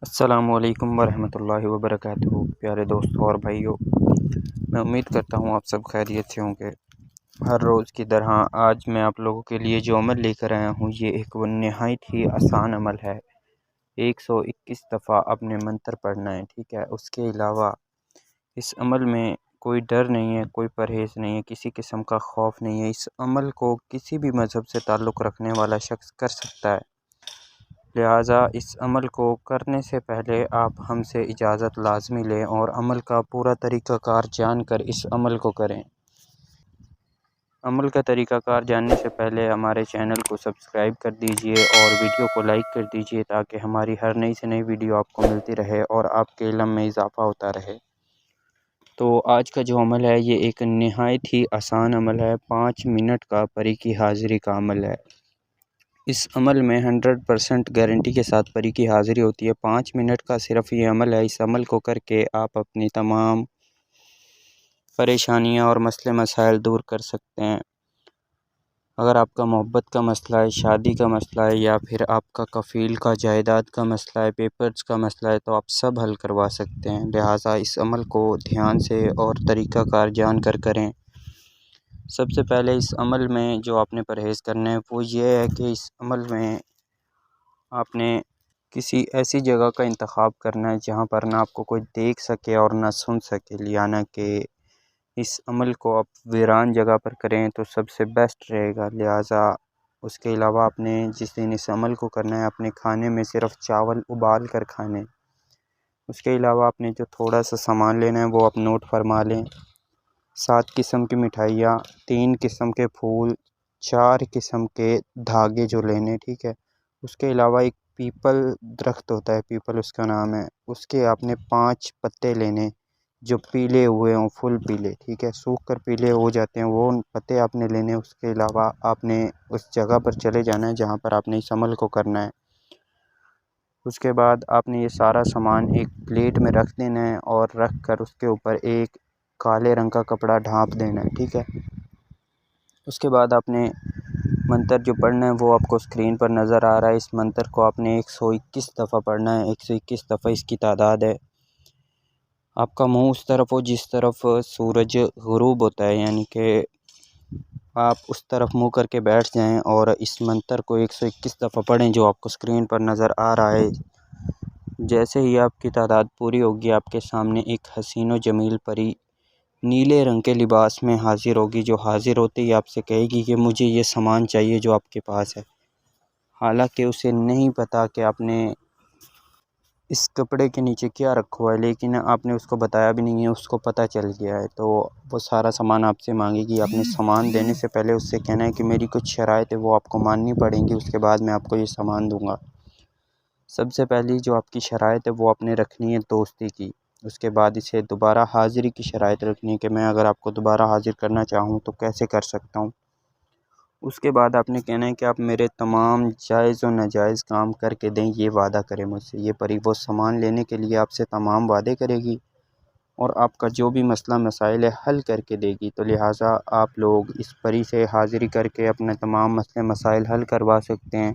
السلام علیکم ورحمۃ اللہ وبرکاتہ۔ پیارے دوستوں اور بھائیوں، میں امید کرتا ہوں آپ سب خیریت سے ہوں گے۔ ہر روز کی طرح آج میں آپ لوگوں کے لیے جو عمل لے کر آیا ہوں یہ ایک نہایت ہی آسان عمل ہے۔ 121 دفعہ اپنے منتر پڑھنا ہے، ٹھیک ہے۔ اس کے علاوہ اس عمل میں کوئی ڈر نہیں ہے، کوئی پرہیز نہیں ہے، کسی قسم کا خوف نہیں ہے۔ اس عمل کو کسی بھی مذہب سے تعلق رکھنے والا شخص کر سکتا ہے، لہٰذا اس عمل کو کرنے سے پہلے آپ ہم سے اجازت لازمی لیں اور عمل کا پورا طریقہ کار جان کر اس عمل کو کریں۔ عمل کا طریقہ کار جاننے سے پہلے ہمارے چینل کو سبسکرائب کر دیجئے اور ویڈیو کو لائک کر دیجئے تاکہ ہماری ہر نئی سے نئی ویڈیو آپ کو ملتی رہے اور آپ کے علم میں اضافہ ہوتا رہے۔ تو آج کا جو عمل ہے یہ ایک نہایت ہی آسان عمل ہے، 5 منٹ کا پری کی حاضری کا عمل ہے۔ اس عمل میں 100% گارنٹی کے ساتھ پری کی حاضری ہوتی ہے۔ 5 منٹ کا صرف یہ عمل ہے۔ اس عمل کو کر کے آپ اپنی تمام پریشانیاں اور مسئلے مسائل دور کر سکتے ہیں۔ اگر آپ کا محبت کا مسئلہ ہے، شادی کا مسئلہ ہے، یا پھر آپ کا کفیل کا جائیداد کا مسئلہ ہے، پیپرز کا مسئلہ ہے، تو آپ سب حل کروا سکتے ہیں۔ لہٰذا اس عمل کو دھیان سے اور طریقہ کار جان کر کریں۔ سب سے پہلے اس عمل میں جو آپ نے پرہیز کرنا ہے وہ یہ ہے کہ اس عمل میں آپ نے کسی ایسی جگہ کا انتخاب کرنا ہے جہاں پر نہ آپ کو کوئی دیکھ سکے اور نہ سن سکے، یعنی کہ اس عمل کو آپ ویران جگہ پر کریں تو سب سے بیسٹ رہے گا۔ لہٰذا اس کے علاوہ آپ نے جس دن اس عمل کو کرنا ہے اپنے کھانے میں صرف چاول ابال کر کھانے۔ اس کے علاوہ آپ نے جو تھوڑا سا سامان لینا ہے وہ آپ نوٹ فرما لیں۔ 7 قسم کی مٹھائیاں، 3 قسم کے پھول، 4 قسم کے دھاگے جو لینے، ٹھیک ہے۔ اس کے علاوہ ایک پیپل درخت ہوتا ہے، پیپل اس کا نام ہے، اس کے آپ نے 5 پتے لینے جو پیلے ہوئے ہوں، فل پیلے، ٹھیک ہے، سوکھ کر پیلے ہو جاتے ہیں، وہ پتے آپ نے لینے۔ اس کے علاوہ آپ نے اس جگہ پر چلے جانا ہے جہاں پر آپ نے اس عمل کو کرنا ہے۔ اس کے بعد آپ نے یہ سارا سامان ایک پلیٹ میں رکھ دینا ہے اور رکھ کر اس کے اوپر ایک کالے رنگ کا کپڑا ڈھانپ دینا ہے، ٹھیک ہے۔ اس کے بعد آپ نے منتر جو پڑھنا ہے وہ آپ کو اسکرین پر نظر آ رہا ہے۔ اس منتر کو آپ نے 121 دفعہ پڑھنا ہے، 121 دفعہ اس کی تعداد ہے۔ آپ کا منہ اس طرف ہو جس طرف سورج غروب ہوتا ہے، یعنی کہ آپ اس طرف منہ کر کے بیٹھ جائیں اور اس منتر کو 121 دفعہ پڑھیں جو آپ کو اسکرین پر نظر آ رہا ہے۔ جیسے ہی آپ کی تعداد پوری ہوگی آپ کے سامنے ایک حسین و جمیل پری نیلے رنگ کے لباس میں حاضر ہوگی، جو حاضر ہوتے ہی آپ سے کہے گی کہ مجھے یہ سامان چاہیے جو آپ کے پاس ہے۔ حالانکہ اسے نہیں پتہ کہ آپ نے اس کپڑے کے نیچے کیا رکھا ہوا ہے، لیکن آپ نے اس کو بتایا بھی نہیں ہے، اس کو پتہ چل گیا ہے، تو وہ سارا سامان آپ سے مانگے گی۔ آپ نے سامان دینے سے پہلے اس سے کہنا ہے کہ میری کچھ شرائط ہے وہ آپ کو ماننی پڑیں گی، اس کے بعد میں آپ کو یہ سامان دوں گا۔ سب سے پہلی جو آپ کی شرائط ہے وہ آپ نے رکھنی ہے دوستی کی۔ اس کے بعد اسے دوبارہ حاضری کی شرائط رکھنی ہے کہ میں اگر آپ کو دوبارہ حاضر کرنا چاہوں تو کیسے کر سکتا ہوں۔ اس کے بعد آپ نے کہنا ہے کہ آپ میرے تمام جائز و ناجائز کام کر کے دیں، یہ وعدہ کریں مجھ سے۔ یہ پری وہ سامان لینے کے لیے آپ سے تمام وعدے کرے گی اور آپ کا جو بھی مسئلہ مسائل ہے حل کر کے دے گی۔ تو لہٰذا آپ لوگ اس پری سے حاضری کر کے اپنے تمام مسئلے مسائل حل کروا سکتے ہیں۔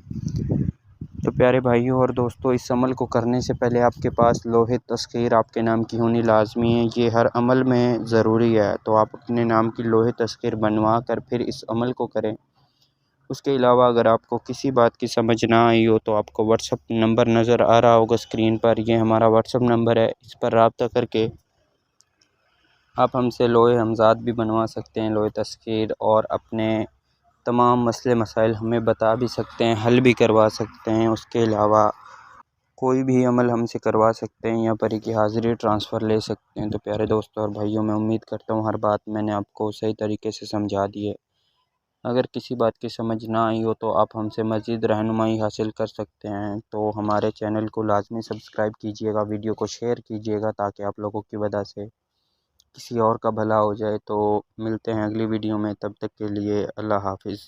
تو پیارے بھائیوں اور دوستوں، اس عمل کو کرنے سے پہلے آپ کے پاس لوح تسخیر آپ کے نام کی ہونی لازمی ہے، یہ ہر عمل میں ضروری ہے۔ تو آپ اپنے نام کی لوح تسخیر بنوا کر پھر اس عمل کو کریں۔ اس کے علاوہ اگر آپ کو کسی بات کی سمجھ نہ آئی ہو تو آپ کو واٹس اپ نمبر نظر آ رہا ہوگا اسکرین پر، یہ ہمارا واٹس اپ نمبر ہے، اس پر رابطہ کر کے آپ ہم سے لوح ہمزاد بھی بنوا سکتے ہیں، لوح تسخیر، اور اپنے تمام مسئلے مسائل ہمیں بتا بھی سکتے ہیں، حل بھی کروا سکتے ہیں۔ اس کے علاوہ کوئی بھی عمل ہم سے کروا سکتے ہیں یا پری کی حاضری ٹرانسفر لے سکتے ہیں۔ تو پیارے دوستوں اور بھائیوں، میں امید کرتا ہوں ہر بات میں نے آپ کو صحیح طریقے سے سمجھا دی ہے۔ اگر کسی بات کی سمجھ نہ آئی ہو تو آپ ہم سے مزید رہنمائی حاصل کر سکتے ہیں۔ تو ہمارے چینل کو لازمی سبسکرائب کیجیے گا، ویڈیو کو شیئر کیجیے گا تاکہ آپ لوگوں کی وجہ سے کسی اور کا بھلا ہو جائے۔ تو ملتے ہیں اگلی ویڈیو میں، تب تک کے لیے اللہ حافظ۔